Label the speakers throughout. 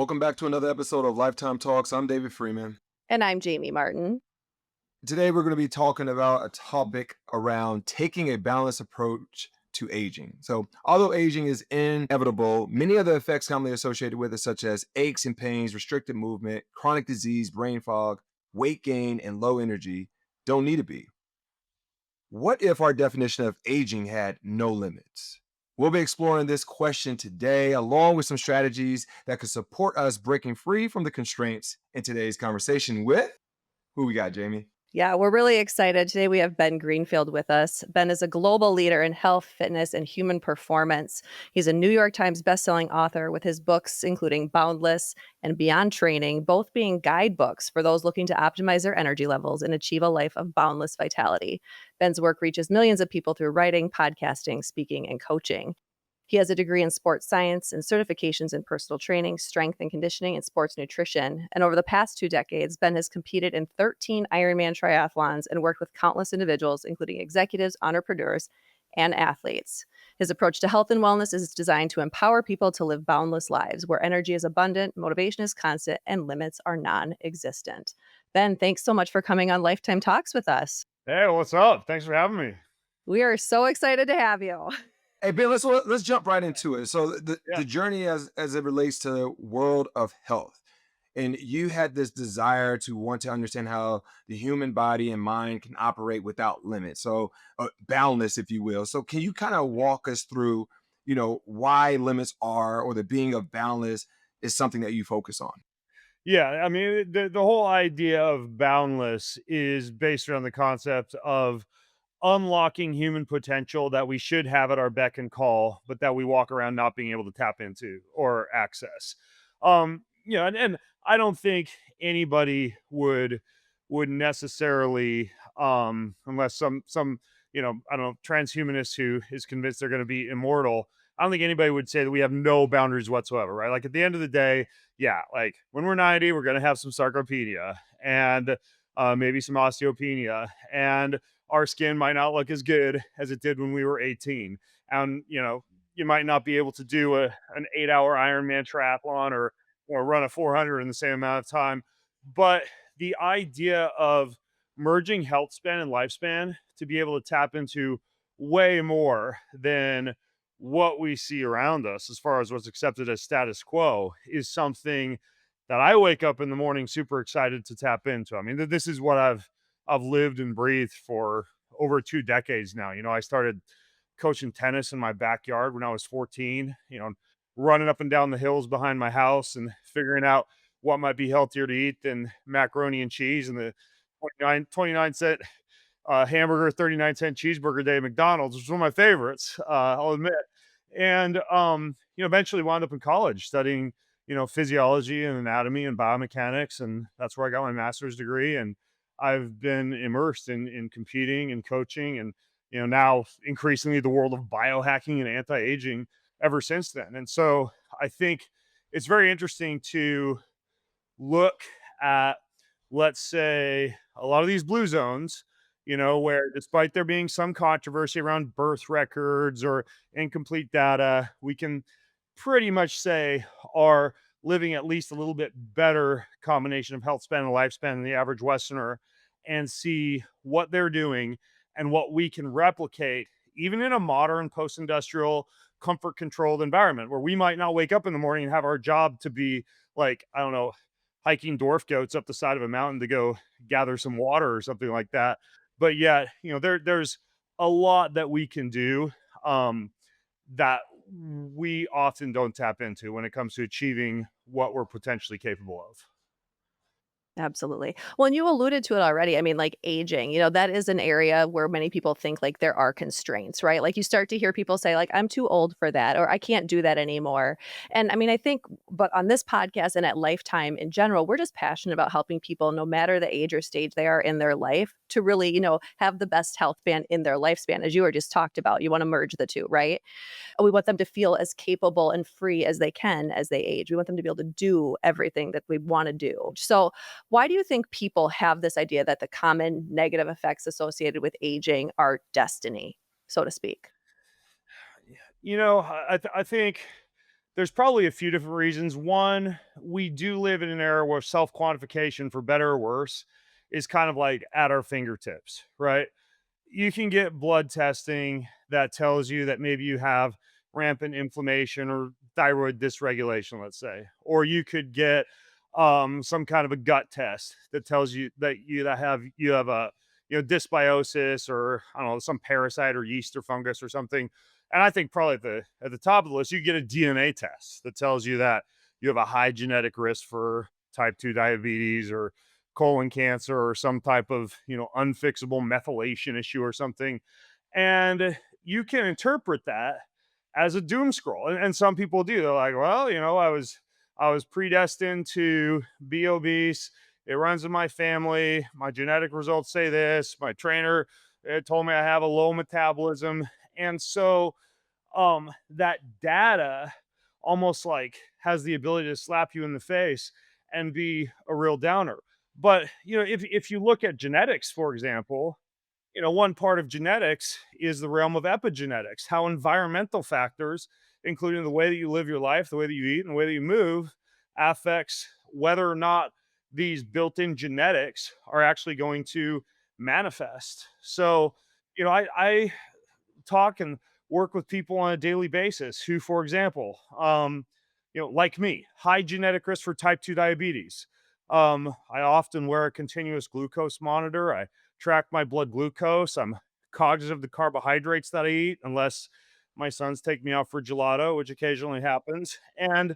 Speaker 1: welcome back to another episode of Lifetime Talks. I'm David Freeman.
Speaker 2: And I'm Jamie Martin.
Speaker 1: Today, we're going to be talking about a topic around taking a balanced approach to aging. So, although aging is inevitable, many of the effects commonly associated with it, such as aches and pains, restricted movement, chronic disease, brain fog, weight gain, and low energy, don't need to be. What if our definition of aging had no limits? We'll be exploring this question today, along with some strategies that could support us breaking free from the constraints in today's conversation with who we got, Jamie?
Speaker 2: Yeah, we're really excited. Today we have Ben Greenfield with us. Ben is a global leader in health, fitness, and human performance. He's a New York Times bestselling author with his books, including Boundless and Beyond Training, both being guidebooks for those looking to optimize their energy levels and achieve a life of boundless vitality. Ben's work reaches millions of people through writing, podcasting, speaking, and coaching. He has a degree in sports science and certifications in personal training, strength and conditioning, and sports nutrition. And over the past 2 decades, Ben has competed in 13 Ironman triathlons and worked with countless individuals, including executives, entrepreneurs, and athletes. His approach to health and wellness is designed to empower people to live boundless lives where energy is abundant, motivation is constant, and limits are non existent. Ben, thanks so much for coming on Lifetime Talks with us.
Speaker 3: Hey, what's up? Thanks for having me.
Speaker 2: We are so excited to have you.
Speaker 1: Hey Ben, let's jump right into it. So the
Speaker 3: Yeah.
Speaker 1: journey as it relates to the world of health, and you had this desire to want to understand how the human body and mind can operate without limits, so boundless, if you will. So can you kind of walk us through, why limits are, or the being of boundless is something that you focus on?
Speaker 3: Yeah. I mean, the whole idea of boundless is based around the concept of unlocking human potential that we should have at our beck and call, but that we walk around not being able to tap into or access. And I don't think anybody would necessarily, unless some I don't know, transhumanist who is convinced they're going to be immortal. I don't think anybody would say that we have no boundaries whatsoever, right? Like at the end of the day, yeah, like when we're 90, we're going to have some sarcopenia and maybe some osteopenia, and our skin might not look as good as it did when we were 18. And, you might not be able to do an 8-hour Ironman triathlon or run a 400 in the same amount of time. But the idea of merging health span and lifespan to be able to tap into way more than what we see around us as far as what's accepted as status quo is something that I wake up in the morning super excited to tap into. I mean, this is what I've lived and breathed for over 2 decades now. I started coaching tennis in my backyard when I was 14, running up and down the hills behind my house and figuring out what might be healthier to eat than macaroni and cheese and the 29 cent hamburger, 39-cent cheeseburger day at McDonald's, which was one of my favorites, I'll admit. And, eventually wound up in college studying, physiology and anatomy and biomechanics. And that's where I got my master's degree. And I've been immersed in competing and coaching and, now increasingly the world of biohacking and anti-aging ever since then. And so I think it's very interesting to look at, let's say, a lot of these blue zones, where despite there being some controversy around birth records or incomplete data, we can pretty much say are living at least a little bit better combination of health span and lifespan than the average Westerner, and see what they're doing and what we can replicate, even in a modern post-industrial comfort controlled environment where we might not wake up in the morning and have our job to be like, I don't know, hiking dwarf goats up the side of a mountain to go gather some water or something like that. But yet, there's a lot that we can do that we often don't tap into when it comes to achieving what we're potentially capable of.
Speaker 2: Absolutely. Well, and you alluded to it already. I mean, like aging, that is an area where many people think like there are constraints, right? Like you start to hear people say, like, I'm too old for that, or I can't do that anymore. And I mean, I think, but on this podcast and at Lifetime in general, we're just passionate about helping people, no matter the age or stage they are in their life, to really, have the best health span in their lifespan, as you were just talked about. You want to merge the two, right? We want them to feel as capable and free as they can as they age. We want them to be able to do everything that we want to do. So, why do you think people have this idea that the common negative effects associated with aging are destiny, so to speak?
Speaker 3: I think There's probably a few different reasons. One, we do live in an era where self quantification, for better or worse, is kind of like at our fingertips, right? You can get blood testing that tells you that maybe you have rampant inflammation or thyroid dysregulation, let's say, or you could get some kind of a gut test that tells you that you have a dysbiosis, or I don't know, some parasite or yeast or fungus or something. And I think probably at the top of the list, you get a DNA test that tells you that you have a high genetic risk for type 2 diabetes or colon cancer or some type of unfixable methylation issue or something. And you can interpret that as a doom scroll, and some people do. They're like, well, I was predestined to be obese. It runs in my family. My genetic results say this. My trainer told me I have a low metabolism. And so that data almost like has the ability to slap you in the face and be a real downer. But if you look at genetics, for example, one part of genetics is the realm of epigenetics, how environmental factors, including the way that you live your life, the way that you eat, and the way that you move, affects whether or not these built-in genetics are actually going to manifest. So, I talk and work with people on a daily basis who, for example, like me, high genetic risk for type 2 diabetes. I often wear a continuous glucose monitor. I track my blood glucose. I'm cognizant of the carbohydrates that I eat, unless my sons take me out for gelato, which occasionally happens. And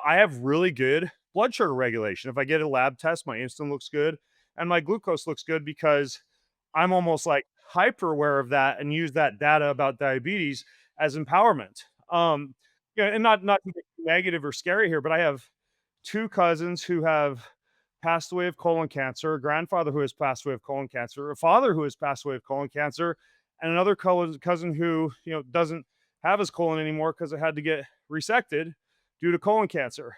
Speaker 3: I have really good blood sugar regulation. If I get a lab test, my insulin looks good and my glucose looks good because I'm almost like hyper aware of that and use that data about diabetes as empowerment. And not to get negative or scary here, but I have two cousins who have passed away of colon cancer, a grandfather who has passed away of colon cancer, a father who has passed away of colon cancer, and another cousin who doesn't have his colon anymore because it had to get resected due to colon cancer.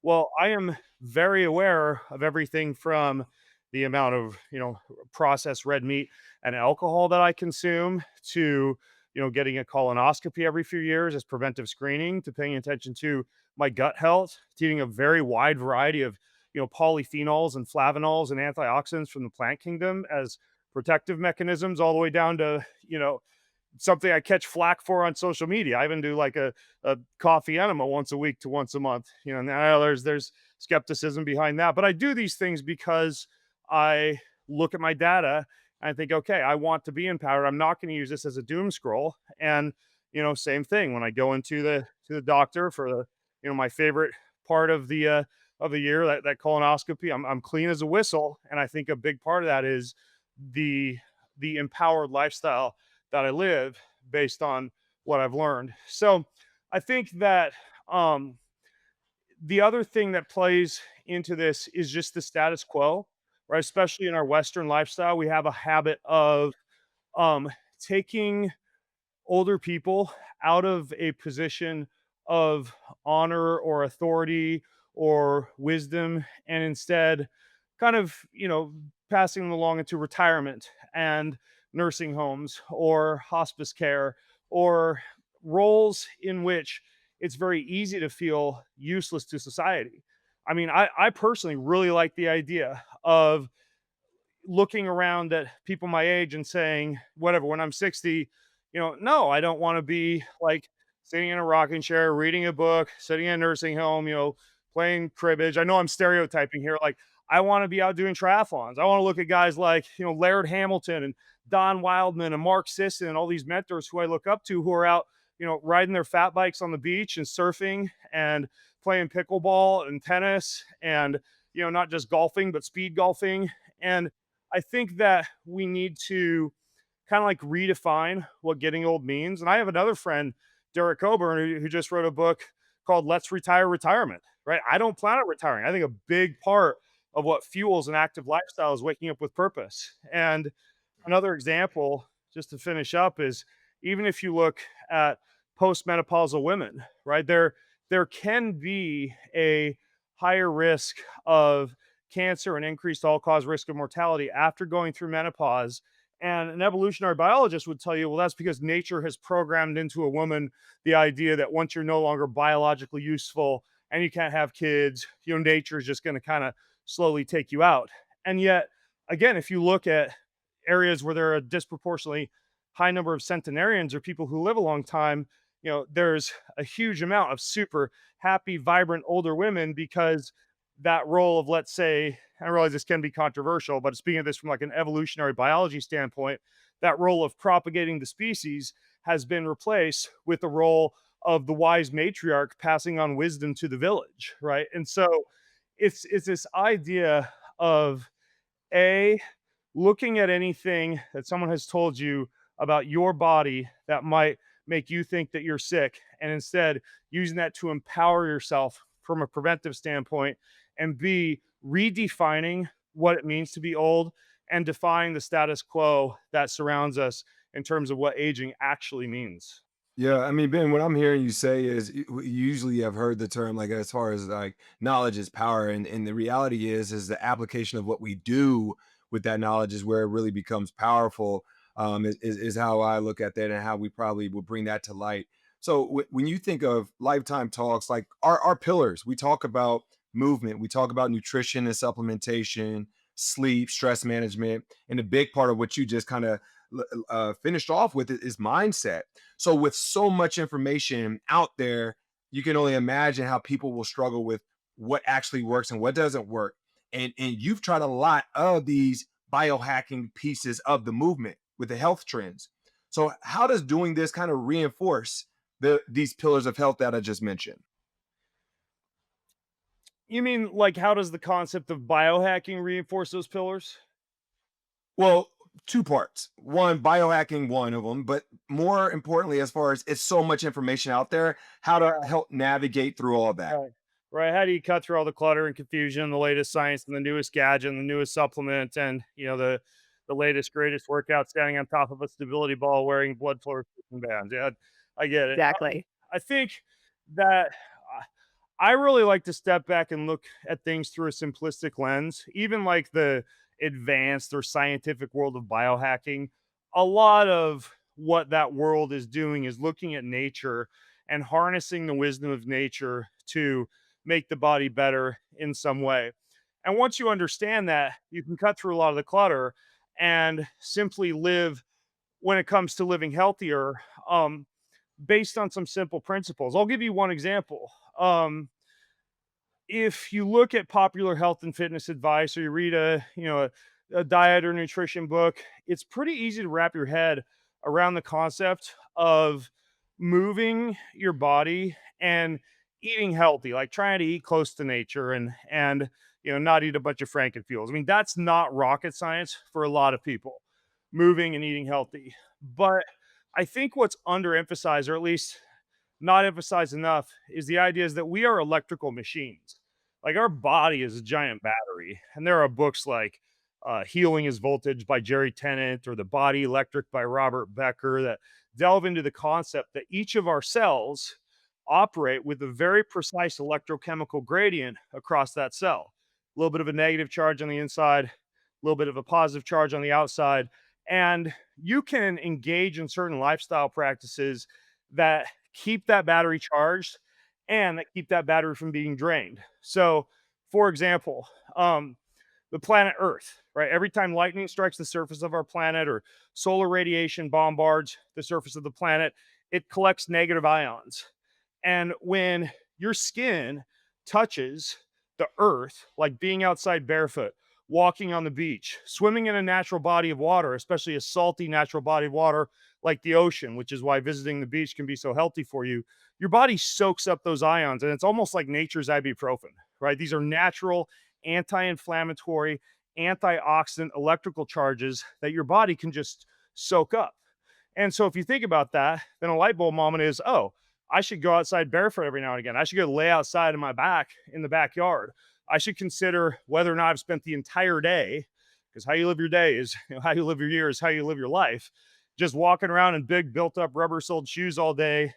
Speaker 3: Well, I am very aware of everything from the amount of processed red meat and alcohol that I consume, to getting a colonoscopy every few years as preventive screening, to paying attention to my gut health, to eating a very wide variety of polyphenols and flavanols and antioxidants from the plant kingdom as protective mechanisms, all the way down to something I catch flack for on social media. I even do like a coffee enema once a week to once a month. Now there's skepticism behind that, but I do these things because I look at my data and I think, okay, I want to be empowered. I'm not going to use this as a doom scroll. And same thing when I go into the doctor for my favorite part of the year, that colonoscopy. I'm clean as a whistle, and I think a big part of that is the empowered lifestyle that I live based on what I've learned. So I think that the other thing that plays into this is just the status quo, right? Especially in our Western lifestyle, we have a habit of um, taking older people out of a position of honor or authority or wisdom, and instead kind of passing them along into retirement and nursing homes or hospice care, or roles in which it's very easy to feel useless to society. I mean, I personally really like the idea of looking around at people my age and saying, whatever, when I'm 60, no, I don't want to be like sitting in a rocking chair, reading a book, sitting in a nursing home, playing cribbage. I know I'm stereotyping here. Like, I want to be out doing triathlons. I want to look at guys like, Laird Hamilton and Don Wildman and Mark Sisson and all these mentors who I look up to, who are out, riding their fat bikes on the beach and surfing and playing pickleball and tennis and, not just golfing, but speed golfing. And I think that we need to kind of like redefine what getting old means. And I have another friend, Derek Coburn, who just wrote a book called Let's Retire Retirement, right? I don't plan on retiring. I think a big part of what fuels an active lifestyle is waking up with purpose. And another example, just to finish up, is even if you look at postmenopausal women, right? There can be a higher risk of cancer and increased all-cause risk of mortality after going through menopause And an evolutionary biologist would tell you, well, that's because nature has programmed into a woman the idea that once you're no longer biologically useful and you can't have kids, nature is just going to kind of slowly take you out. And yet, again, if you look at areas where there are a disproportionately high number of centenarians or people who live a long time, there's a huge amount of super happy, vibrant older women because that role of, let's say, I realize this can be controversial, but speaking of this from like an evolutionary biology standpoint, that role of propagating the species has been replaced with the role of the wise matriarch passing on wisdom to the village, right? And so it's this idea of a looking at anything that someone has told you about your body that might make you think that you're sick, and instead using that to empower yourself from a preventive standpoint, and B, redefining what it means to be old and defying the status quo that surrounds us in terms of what aging actually means.
Speaker 1: Yeah, I mean, Ben, what I'm hearing you say is usually I've heard the term like as far as like knowledge is power, and the reality is the application of what we do with that knowledge is where it really becomes powerful. Is how I look at that and how we probably will bring that to light. So when you think of lifetime talks, like our pillars, we talk about movement, we talk about nutrition and supplementation, sleep, stress management, and a big part of what you just kind of finished off with is mindset. So with so much information out there, you can only imagine how people will struggle with what actually works and what doesn't work. And you've tried a lot of these biohacking pieces of the movement with the health trends. So how does doing this kind of reinforce these pillars of health that I just mentioned?
Speaker 3: You mean like how does the concept of biohacking reinforce those pillars?
Speaker 1: Well, two parts. One, biohacking, one of them, but more importantly, as far as it's so much information out there, how to
Speaker 3: Yeah.
Speaker 1: help navigate through all that.
Speaker 3: Right. Right. How do you cut through all the clutter and confusion, the latest science and the newest gadget and the newest supplement and the latest greatest workout standing on top of a stability ball wearing blood flow resistant bands. Yeah, I get it.
Speaker 2: Exactly.
Speaker 3: I think that I really like to step back and look at things through a simplistic lens, even like the advanced or scientific world of biohacking. A lot of what that world is doing is looking at nature and harnessing the wisdom of nature to make the body better in some way. And once you understand that, you can cut through a lot of the clutter and simply live when it comes to living healthier, um, based on some simple principles. I'll give you one example. If you look at popular health and fitness advice or you read a diet or nutrition book, it's pretty easy to wrap your head around the concept of moving your body and eating healthy, like trying to eat close to nature and not eat a bunch of frankenfuels. I mean, that's not rocket science for a lot of people, moving and eating healthy. But I think what's underemphasized, or at least not emphasized enough, is the idea is that we are electrical machines. Like our body is a giant battery, and there are books like "Healing Is Voltage" by Jerry Tennant or "The Body Electric" by Robert Becker that delve into the concept that each of our cells operate with a very precise electrochemical gradient across that cell. A little bit of a negative charge on the inside, a little bit of a positive charge on the outside, and you can engage in certain lifestyle practices that keep that battery charged and that keep that battery from being drained. So, for example, the planet Earth, right? Every time lightning strikes the surface of our planet or solar radiation bombards the surface of the planet, it collects negative ions. And when your skin touches the earth, like being outside barefoot, walking on the beach, swimming in a natural body of water, especially a salty natural body of water like the ocean, which is why visiting the beach can be so healthy for you, your body soaks up those ions. And it's almost like nature's ibuprofen, right? These are natural anti inflammatory, antioxidant electrical charges that your body can just soak up. And so if you think about that, then a light bulb moment is, oh, I should go outside barefoot every now and again. I should go lay outside in my back in the backyard. I should consider whether or not I've spent the entire day, because how you live your day is how you live your year is how you live your life. Just walking around in big built up rubber soled shoes all day,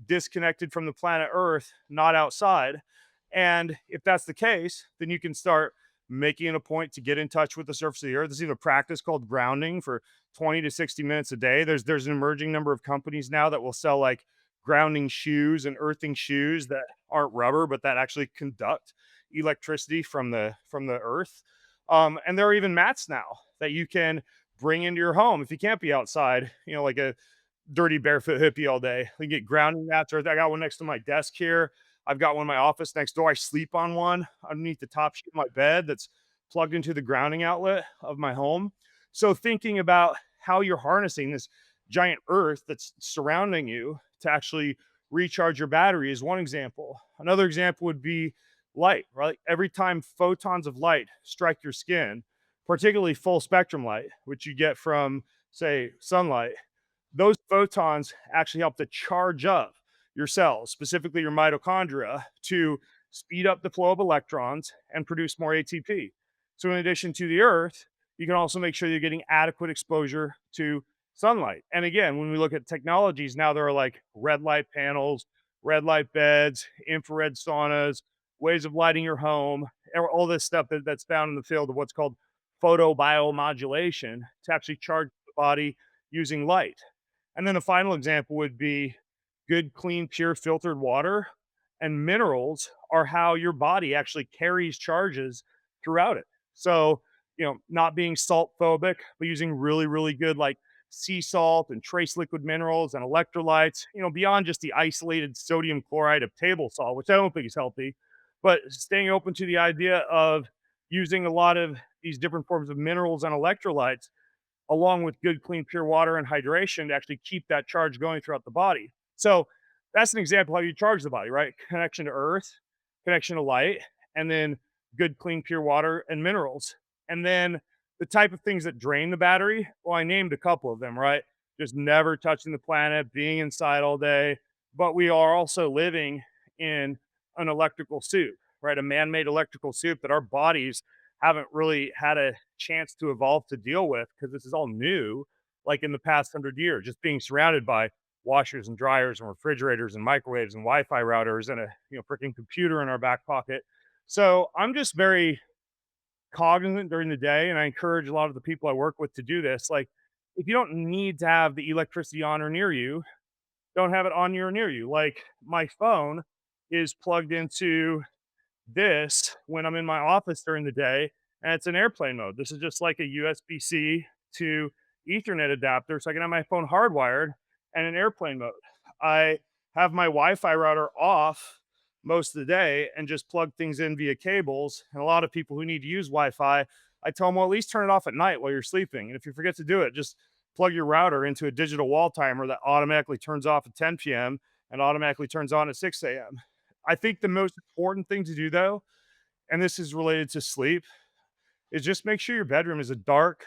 Speaker 3: disconnected from the planet Earth, not outside. And if that's the case, then you can start making it a point to get in touch with the surface of the earth. There's even a practice called grounding for 20 to 60 minutes a day. There's an emerging number of companies now that will sell like grounding shoes and earthing shoes that aren't rubber, but that actually conduct electricity from the earth. And there are even mats now that you can bring into your home if you can't be outside, like a dirty barefoot hippie all day. We get grounding mats. Or I got one next to my desk here. I've got one in my office next door. I sleep on one underneath the top sheet of my bed that's plugged into the grounding outlet of my home. So thinking about how you're harnessing this giant earth that's surrounding you to actually recharge your battery is one example. Another example would be light, right? Every time photons of light strike your skin, particularly full spectrum light, which you get from, say, sunlight, those photons actually help to charge up your cells, specifically your mitochondria, to speed up the flow of electrons and produce more ATP. So, in addition to the earth, you can also make sure you're getting adequate exposure to sunlight. And again, when we look at technologies, now there are like red light panels, red light beds, infrared saunas, ways of lighting your home, all this stuff that's found in the field of what's called photobiomodulation to actually charge the body using light. And then the final example would be good, clean, pure filtered water and minerals are how your body actually carries charges throughout it. So, not being salt phobic, but using really, really good like sea salt and trace liquid minerals and electrolytes, beyond just the isolated sodium chloride of table salt, which I don't think is healthy, but staying open to the idea of using a lot of these different forms of minerals and electrolytes along with good, clean, pure water and hydration to actually keep that charge going throughout the body. So that's an example how you charge the body, right? Connection to earth, connection to light, and then good, clean, pure water and minerals. And then the type of things that drain the battery, well, I named a couple of them, right? Just never touching the planet, being inside all day. But we are also living in an electrical soup, right? A man made electrical soup that our bodies haven't really had a chance to evolve to deal with because this is all new, like in the past 100 years, just being surrounded by washers and dryers and refrigerators and microwaves and Wi-Fi routers and a freaking computer in our back pocket. So I'm just very cognizant during the day, and I encourage a lot of the people I work with to do this. Like, if you don't need to have the electricity on or near you, don't have it on you or near you. Like my phone is plugged into this when I'm in my office during the day, and it's in airplane mode. This is just like a USB-C to Ethernet adapter, so I can have my phone hardwired and in airplane mode. I have my Wi-Fi router off most of the day and just plug things in via cables. And a lot of people who need to use Wi-Fi, I tell them, well, at least turn it off at night while you're sleeping. And if you forget to do it, just plug your router into a digital wall timer that automatically turns off at 10 p.m. and automatically turns on at 6 a.m. I think the most important thing to do though, and this is related to sleep, is just make sure your bedroom is a dark,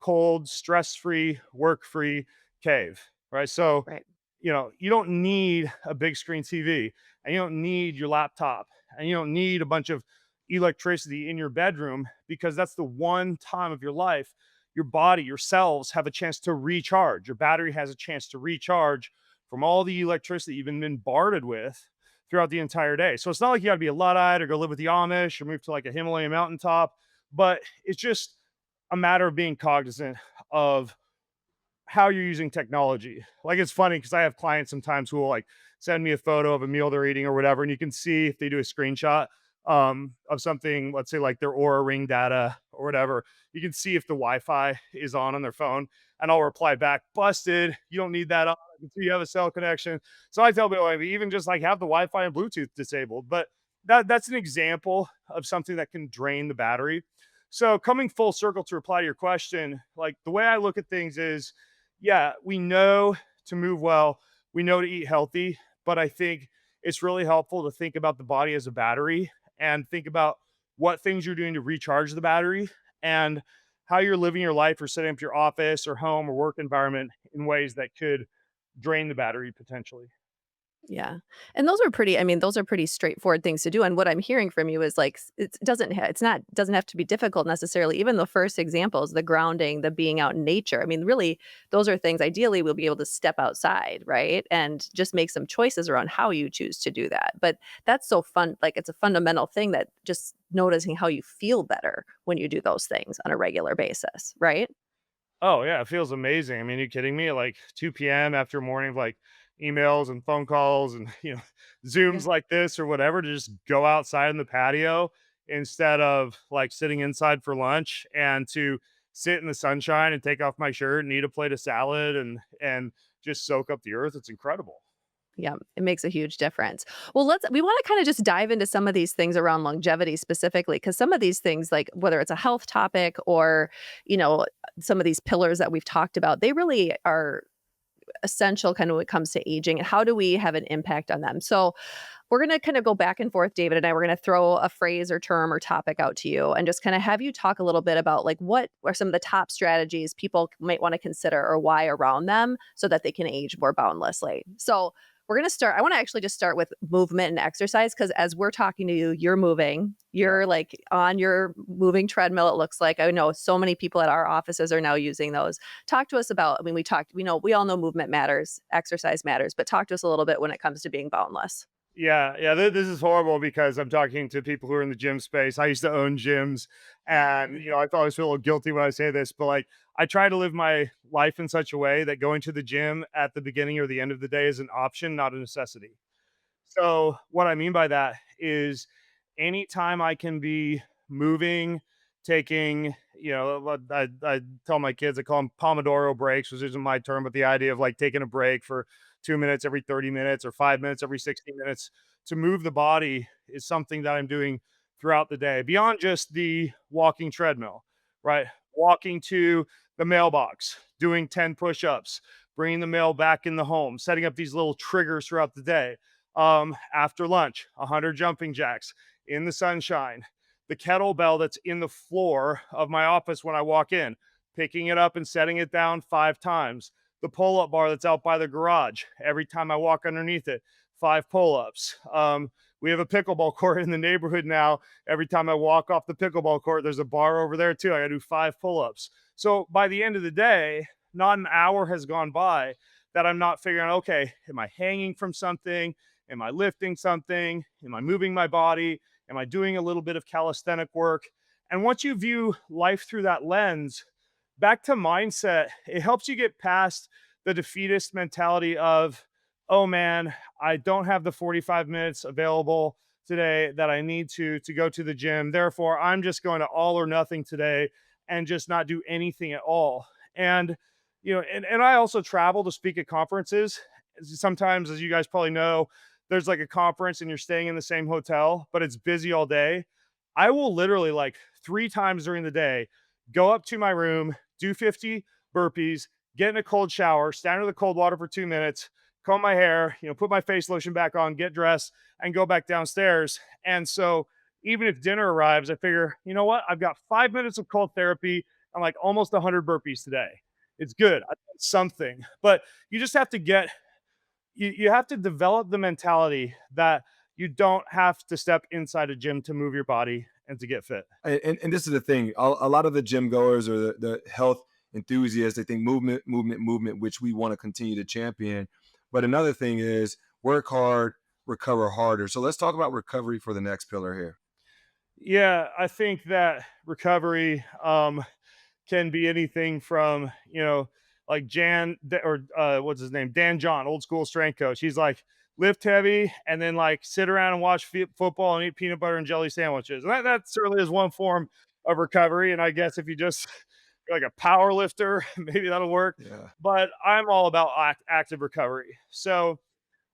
Speaker 3: cold, stress-free, work-free cave, right? So,
Speaker 2: Right.
Speaker 3: you don't need a big screen TV and you don't need your laptop and you don't need a bunch of electricity in your bedroom because that's the one time of your life your body, your cells have a chance to recharge. Your battery has a chance to recharge from all the electricity you've been bombarded with throughout the entire day. So it's not like you got to be a Luddite or go live with the Amish or move to like a Himalayan mountaintop, but it's just a matter of being cognizant of how you're using technology. Like it's funny because I have clients sometimes who will like send me a photo of a meal they're eating or whatever, and you can see if they do a screenshot of something, let's say like their Aura Ring data or whatever, you can see if the Wi-Fi is on their phone, and I'll reply back, "Busted. You don't need that on until you have a cell connection." So I tell people like, even just like have the Wi-Fi and Bluetooth disabled. But that's an example of something that can drain the battery. So coming full circle to reply to your question, like the way I look at things is yeah, we know to move well, we know to eat healthy, but I think it's really helpful to think about the body as a battery and think about what things you're doing to recharge the battery and how you're living your life or setting up your office or home or work environment in ways that could drain the battery potentially.
Speaker 2: Yeah. And those are pretty I mean, those are pretty straightforward things to do, and what I'm hearing from you is, like, it doesn't have to be difficult necessarily. Even the first examples, the grounding, the being out in nature, I mean, really, those are things ideally we'll be able to step outside, right? And just make some choices around how you choose to do that. But that's so fun, like, it's a fundamental thing that just noticing how you feel better when you do those things on a regular basis, right?
Speaker 3: Oh, yeah, it feels amazing. I mean, you kidding me? At like 2 p.m. after a morning of like emails and phone calls and,
Speaker 2: Yeah.
Speaker 3: Zooms like this or whatever, to just go outside in the patio instead of like sitting inside for lunch, and to sit in the sunshine and take off my shirt and eat a plate of salad and just soak up the earth. It's incredible.
Speaker 2: Yeah, it makes a huge difference. Well, we want to kind of just dive into some of these things around longevity specifically, because some of these things, like whether it's a health topic or, you know, some of these pillars that we've talked about, they really are essential kind of when it comes to aging and how do we have an impact on them. So, we're going to kind of go back and forth, David and I. We're going to throw a phrase or term or topic out to you and just kind of have you talk a little bit about like what are some of the top strategies people might want to consider or why around them so that they can age more boundlessly. So, we're going to start. I want to actually just start with movement and exercise because as we're talking to you, you're moving.
Speaker 3: Yeah.
Speaker 2: You're like on your moving treadmill, it looks like. I know so many people at our offices are now using those. Talk to us about, I mean, we all know movement matters, exercise matters, but talk to us a little bit when it comes to being boundless.
Speaker 3: Yeah, yeah, this is horrible because I'm talking to people who are in the gym space. I used to own gyms, and I always feel a little guilty when I say this, but like I try to live my life in such a way that going to the gym at the beginning or the end of the day is an option, not a necessity. So, what I mean by that is anytime I can be moving, taking, what I tell my kids, I call them Pomodoro breaks, which isn't my term, but the idea of like taking a break for 2 minutes every 30 minutes or 5 minutes every 60 minutes to move the body is something that I'm doing throughout the day beyond just the walking treadmill, right? Walking to the mailbox, doing 10 push ups, bringing the mail back in the home, setting up these little triggers throughout the day. After lunch, 100 jumping jacks in the sunshine, the kettlebell that's in the floor of my office when I walk in, picking it up and setting it down 5 times, the pull-up bar that's out by the garage, every time I walk underneath it, 5 pull-ups. We have a pickleball court in the neighborhood now. Every time I walk off the pickleball court, there's a bar over there too. I gotta do 5 pull-ups. So by the end of the day, not an hour has gone by that I'm not figuring out, okay, am I hanging from something? Am I lifting something? Am I moving my body? Am I doing a little bit of calisthenic work? And once you view life through that lens, back to mindset, it helps you get past the defeatist mentality of, oh man, I don't have the 45 minutes available today that I need to go to the gym. Therefore, I'm just going to all or nothing today and just not do anything at all. And and I also travel to speak at conferences. Sometimes, as you guys probably know, there's like a conference and you're staying in the same hotel, but it's busy all day. I will literally like 3 times during the day go up to my room, do 50 burpees, get in a cold shower, stand under the cold water for 2 minutes, comb my hair, put my face lotion back on, get dressed, and go back downstairs. And so even if dinner arrives, I figure, you know what? I've got 5 minutes of cold therapy and like almost 100 burpees today. It's good. I did something. But you just have to you have to develop the mentality that you don't have to step inside a gym to move your body and to get fit.
Speaker 1: And this is the thing, a lot of the gym goers or the health enthusiasts, they think movement, movement, movement, which we want to continue to champion. But another thing is work hard, recover harder. So let's talk about recovery for the next pillar here.
Speaker 3: Yeah, I think that recovery can be anything from, like what's his name? Dan John, old school strength coach. He's like, lift heavy and then like sit around and watch football and eat peanut butter and jelly sandwiches. And that certainly is one form of recovery. And I guess if you just you're like a power lifter, maybe that'll work.
Speaker 1: Yeah.
Speaker 3: But I'm all about active recovery. So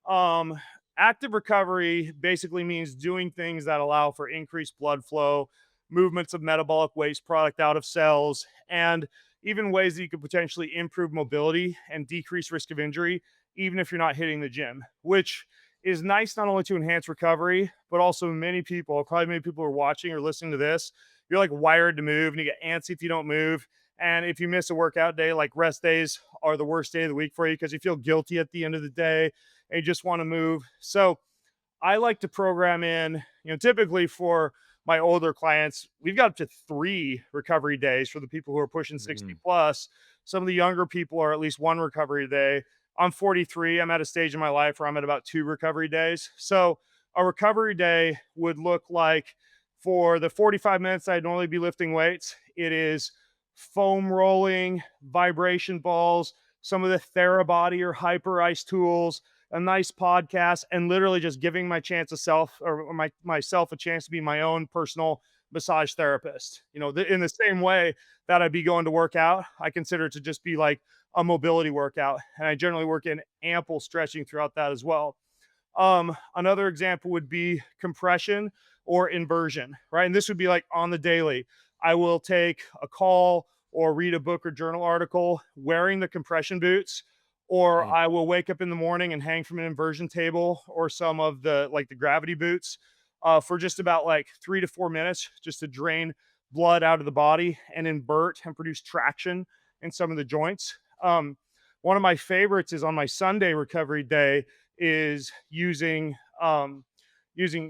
Speaker 3: um, active recovery basically means doing things that allow for increased blood flow, movements of metabolic waste product out of cells, and even ways that you could potentially improve mobility and decrease risk of injury, even if you're not hitting the gym, which is nice not only to enhance recovery, but also probably many people who are watching or listening to this, you're like wired to move and you get antsy if you don't move. And if you miss a workout day, like rest days are the worst day of the week for you because you feel guilty at the end of the day. and you just want to move. So I like to program in, typically for my older clients, we've got up to 3 recovery days for the people who are pushing 60
Speaker 1: Mhm.
Speaker 3: plus. Some of the younger people are at least 1 recovery day. I'm 43. I'm at a stage in my life where I'm at about 2 recovery days. So a recovery day would look like, for the 45 minutes I'd normally be lifting weights, it is foam rolling, vibration balls, some of the Therabody or Hyper Ice tools, a nice podcast, and literally just giving myself a chance to be my own personal massage therapist. In the same way that I'd be going to work out, I consider it to just be like a mobility workout, and I generally work in ample stretching throughout that as well. Another example would be compression or inversion, right? And this would be like on the daily. I will take a call or read a book or journal article wearing the compression boots, or
Speaker 1: Mm.
Speaker 3: I will wake up in the morning and hang from an inversion table or some of the gravity boots for just about like 3 to 4 minutes, just to drain blood out of the body and invert and produce traction in some of the joints. One of my favorites is on my Sunday recovery day is using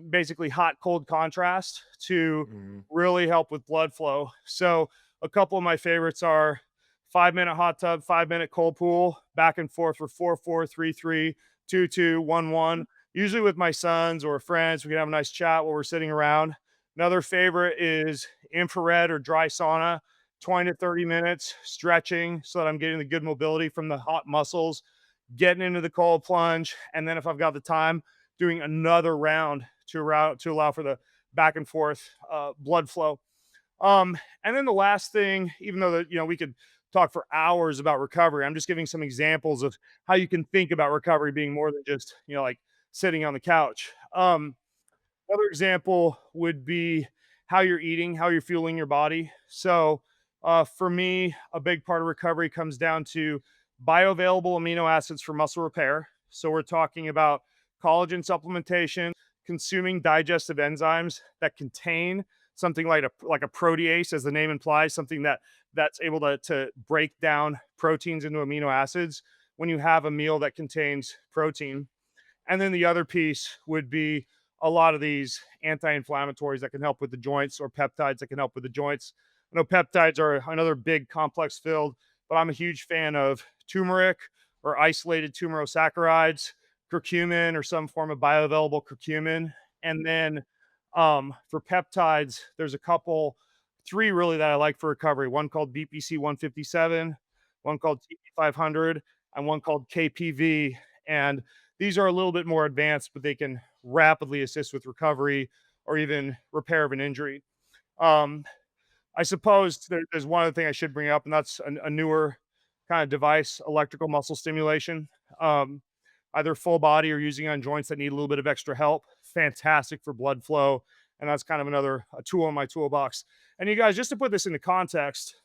Speaker 3: basically hot cold contrast to
Speaker 1: Mhm.
Speaker 3: really help with blood flow. So a couple of my favorites are 5 minute hot tub, 5 minute cold pool, back and forth for 4, 4, 3, 3, 2, 2, 1, 1. Usually with my sons or friends, we can have a nice chat while we're sitting around. Another favorite is infrared or dry sauna, 20 to 30 minutes stretching so that I'm getting the good mobility from the hot muscles, getting into the cold plunge, and then if I've got the time, doing another round to allow for the back and forth blood flow. And then the last thing, even though we could talk for hours about recovery, I'm just giving some examples of how you can think about recovery being more than just like sitting on the couch. Another example would be how you're eating, how you're fueling your body. So, for me, a big part of recovery comes down to bioavailable amino acids for muscle repair. So, we're talking about collagen supplementation, consuming digestive enzymes that contain something like a protease, as the name implies, something that's able to break down proteins into amino acids when you have a meal that contains protein. And then the other piece would be a lot of these anti-inflammatories that can help with the joints, or peptides that can help with the joints. I know peptides are another big complex field, but I'm a huge fan of turmeric or isolated tumerosaccharides, curcumin or some form of bioavailable curcumin. And then for peptides, there's a couple, three really that I like for recovery. One called BPC 157, one called TP 500, and one called KPV. And these are a little bit more advanced, but they can rapidly assist with recovery or even repair of an injury. Um, I suppose there's one other thing I should bring up, and that's a newer kind of device, electrical muscle stimulation. Um, Either full body or using on joints that need a little bit of extra help. Fantastic for blood flow. And that's kind of another a tool in my toolbox. And you guys, just to put this into context,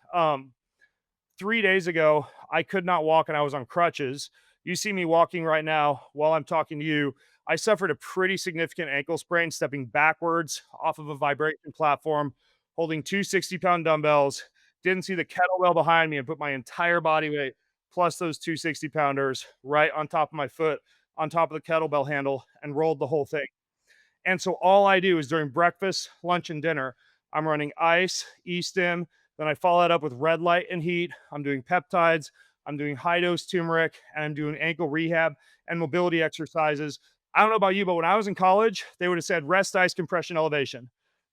Speaker 3: 3 days ago, I could not walk and I was on crutches. You see me walking right now while I'm talking to you. I suffered a pretty significant ankle sprain stepping backwards off of a vibration platform, holding two 60-pound dumbbells. Didn't see the kettlebell behind me and put my entire body weight plus those two 60-pounders right on top of my foot, on top of the kettlebell handle, and rolled the whole thing. And so all I do is during breakfast, lunch, and dinner, I'm running ice, e-stim, then I follow that up with red light and heat. I'm doing peptides, I'm doing high dose turmeric, and I'm doing ankle rehab and mobility exercises. I don't know about you, but when I was in college, they would have said rest, ice, compression, elevation,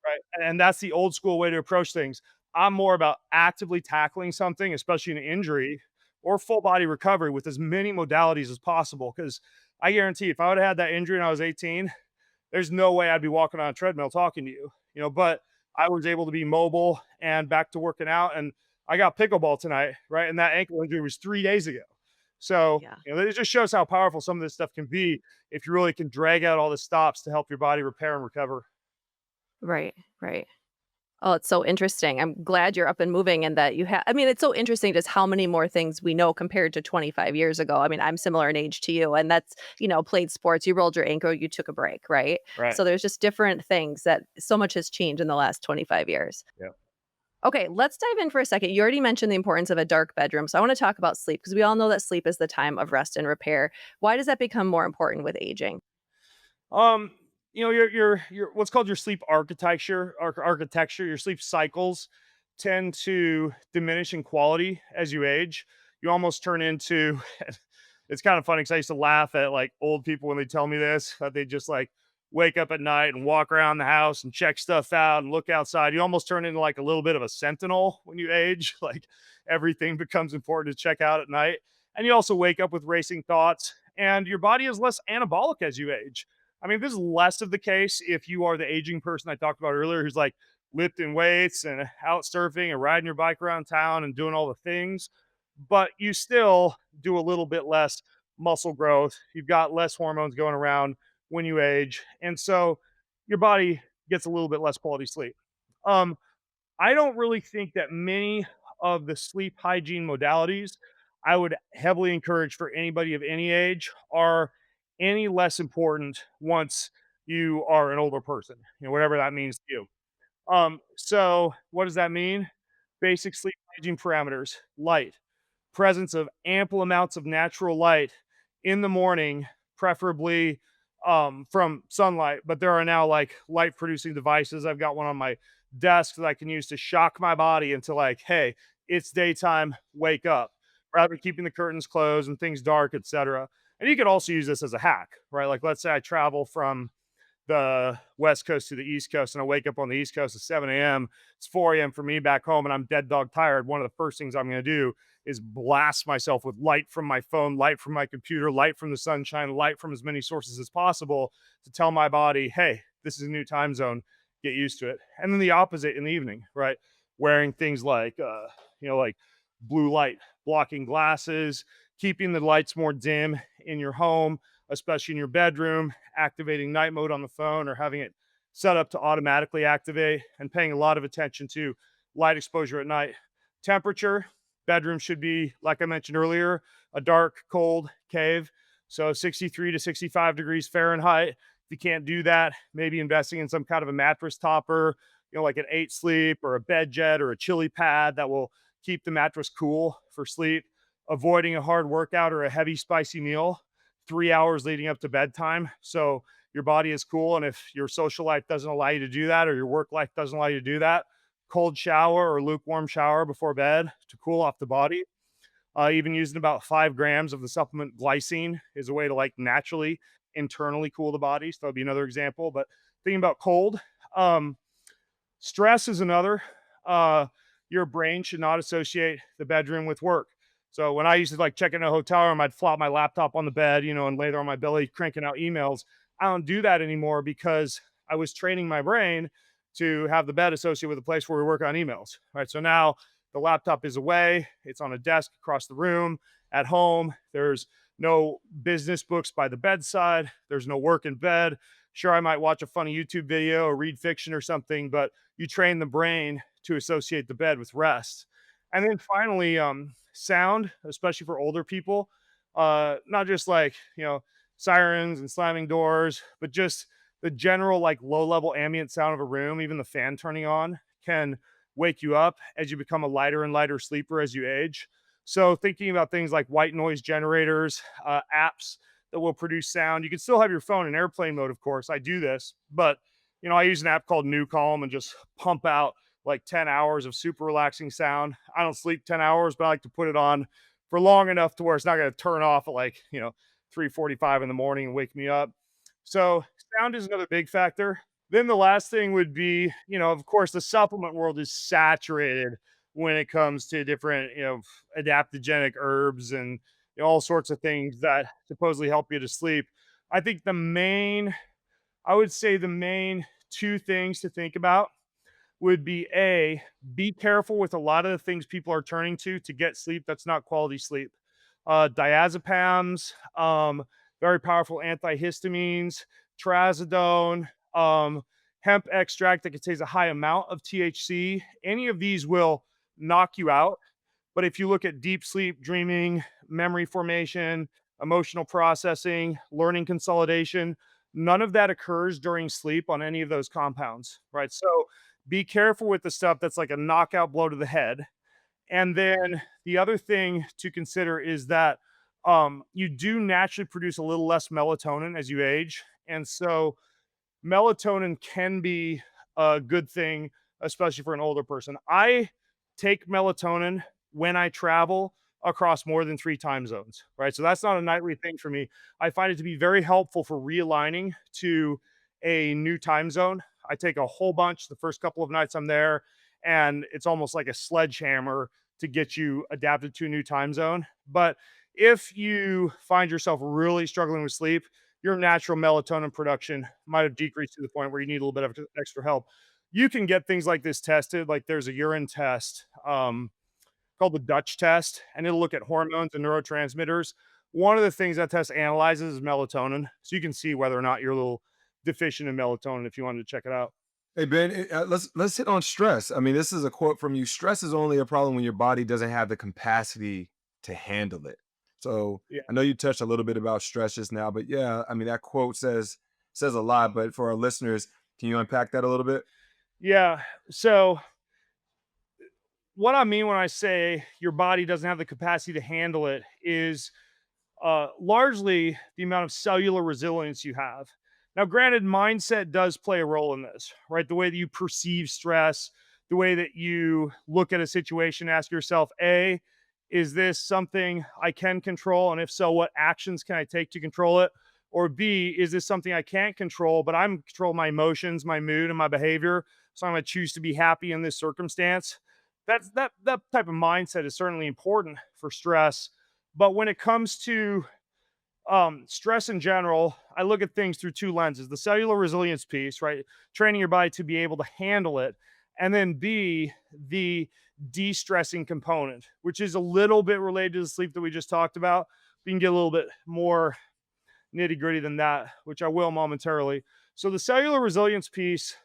Speaker 3: right? And that's the old school way to approach things. I'm more about actively tackling something, especially an injury or full body recovery, with as many modalities as possible. Because I guarantee if I would have had that injury when I was 18, there's no way I'd be walking on a treadmill talking to you, but I was able to be mobile and back to working out. And I got pickleball tonight, right? And that ankle injury was 3 days ago. So,
Speaker 2: Yeah.
Speaker 3: it just shows how powerful some of this stuff can be if you really can drag out all the stops to help your body repair and recover.
Speaker 2: Right, right. Oh, it's so interesting. I'm glad you're up and moving and that you have I mean, it's so interesting just how many more things we know compared to 25 years ago. I mean, I'm similar in age to you, and that's, played sports, you rolled your ankle, you took a break, right?
Speaker 3: Right.
Speaker 2: So there's just different things that so much has changed in the last 25 years.
Speaker 3: Yeah.
Speaker 2: Okay, let's dive in for a second. You already mentioned the importance of a dark bedroom. So I want to talk about sleep because we all know that sleep is the time of rest and repair. Why does that become more important with aging?
Speaker 3: Um, your what's called your sleep architecture, your sleep cycles tend to diminish in quality as you age. You almost turn into it's kind of funny because I used to laugh at like old people when they tell me this, that they just like wake up at night and walk around the house and check stuff out and look outside. You almost turn into like a little bit of a sentinel when you age. Like everything becomes important to check out at night. And you also wake up with racing thoughts, and your body is less anabolic as you age. I mean, this is less of the case if you are the aging person I talked about earlier who's like lifting weights and out surfing and riding your bike around town and doing all the things, but you still do a little bit less muscle growth. You've got less hormones going around when you age. And so your body gets a little bit less quality sleep. Um, I don't really think that many of the sleep hygiene modalities I would heavily encourage for anybody of any age are any less important once you are an older person, whatever that means to you. So what does that mean? Basic sleep hygiene parameters: light, presence of ample amounts of natural light in the morning, preferably from sunlight. But there are now like light producing devices. I've got one on my desk that I can use to shock my body into like, hey, it's daytime, wake up, rather than keeping the curtains closed and things dark, etc. And you could also use this as a hack, right? Like, let's say I travel from the West Coast to the East Coast, and I wake up on the East Coast at 7 a.m. It's 4 a.m. for me back home, and I'm dead dog tired. One of the first things I'm going to do is blast myself with light from my phone, light from my computer, light from the sunshine, light from as many sources as possible to tell my body, hey, this is a new time zone. Get used to it. And then the opposite in the evening, right? Wearing things like, like blue light blocking glasses, keeping the lights more dim in your home, especially in your bedroom, activating night mode on the phone or having it set up to automatically activate, and paying a lot of attention to light exposure at night. Temperature: bedroom should be, like I mentioned earlier, a dark, cold cave. So 63 to 65 degrees Fahrenheit. If you can't do that, maybe investing in some kind of a mattress topper, like an 8 sleep or a bed jet or a chili pad that will keep the mattress cool for sleep. Avoiding a hard workout or a heavy, spicy meal 3 hours leading up to bedtime. So your body is cool. And if your social life doesn't allow you to do that, or your work life doesn't allow you to do that, cold shower or lukewarm shower before bed to cool off the body. Even using about 5 grams of the supplement glycine is a way to like naturally internally cool the body. So that'd be another example. But thinking about cold, um, stress is another. Uh, your brain should not associate the bedroom with work. So when I used to like check in a hotel room, I'd flop my laptop on the bed, and lay there on my belly cranking out emails. I don't do that anymore because I was training my brain to have the bed associated with a place where we work on emails. Right. So now the laptop is away, it's on a desk across the room at home. There's no business books by the bedside, there's no work in bed. Sure, I might watch a funny YouTube video or read fiction or something, but you train the brain to associate the bed with rest. And then finally, sound, especially for older people, not just like, sirens and slamming doors, but just the general like low level ambient sound of a room, even the fan turning on can wake you up as you become a lighter and lighter sleeper as you age. So thinking about things like white noise generators, apps that will produce sound. You can still have your phone in airplane mode, of course. I do this, but I use an app called New Calm and just pump out like 10 hours of super relaxing sound. I don't sleep 10 hours, but I like to put it on for long enough to where it's not going to turn off at like, 3:45 in the morning and wake me up. So sound is another big factor. Then the last thing would be, of course, the supplement world is saturated when it comes to different, adaptogenic herbs and all sorts of things that supposedly help you to sleep. I think I would say the main two things to think about would be A, be careful with a lot of the things people are turning to get sleep that's not quality sleep. Diazepams, very powerful antihistamines, trazodone, hemp extract that contains a high amount of THC. Any of these will knock you out. But if you look at deep sleep, dreaming, memory formation, emotional processing, learning consolidation, none of that occurs during sleep on any of those compounds, right? So be careful with the stuff that's like a knockout blow to the head. And then the other thing to consider is that you do naturally produce a little less melatonin as you age. And so melatonin can be a good thing, especially for an older person. I take melatonin when I travel across more than 3 time zones, right? So that's not a nightly thing for me. I find it to be very helpful for realigning to a new time zone. I take a whole bunch the first couple of nights I'm there, and it's almost like a sledgehammer to get you adapted to a new time zone. But if you find yourself really struggling with sleep, your natural melatonin production might have decreased to the point where you need a little bit of extra help. You can get things like this tested. Like there's a urine test called the Dutch test, and it'll look at hormones and neurotransmitters. One of the things that test analyzes is melatonin, so you can see whether or not you're a little deficient in melatonin if you wanted to check it out.
Speaker 1: Hey Ben, let's hit on stress. I mean, this is a quote from you. Stress is only a problem when your body doesn't have the capacity to handle it. So
Speaker 3: Yeah.
Speaker 1: I know you touched a little bit about stress just now, but yeah, I mean that quote says a lot. But for our listeners, can you unpack that a little bit?
Speaker 3: Yeah. So what I mean when I say your body doesn't have the capacity to handle it is largely the amount of cellular resilience you have. Now, granted, mindset does play a role in this, right? The way that you perceive stress, the way that you look at a situation, ask yourself, A, is this something I can control? And if so, what actions can I take to control it? Or B, is this something I can't control, but I'm control my emotions, my mood, and my behavior. So I'm going to choose to be happy in this circumstance. That type of mindset is certainly important for stress. But when it comes to stress in general, I look at things through two lenses: the cellular resilience piece, right? Training your body to be able to handle it. And then B, the de stressing component, which is a little bit related to the sleep that we just talked about. We can get a little bit more nitty gritty than that, which I will momentarily. So, the cellular resilience piece,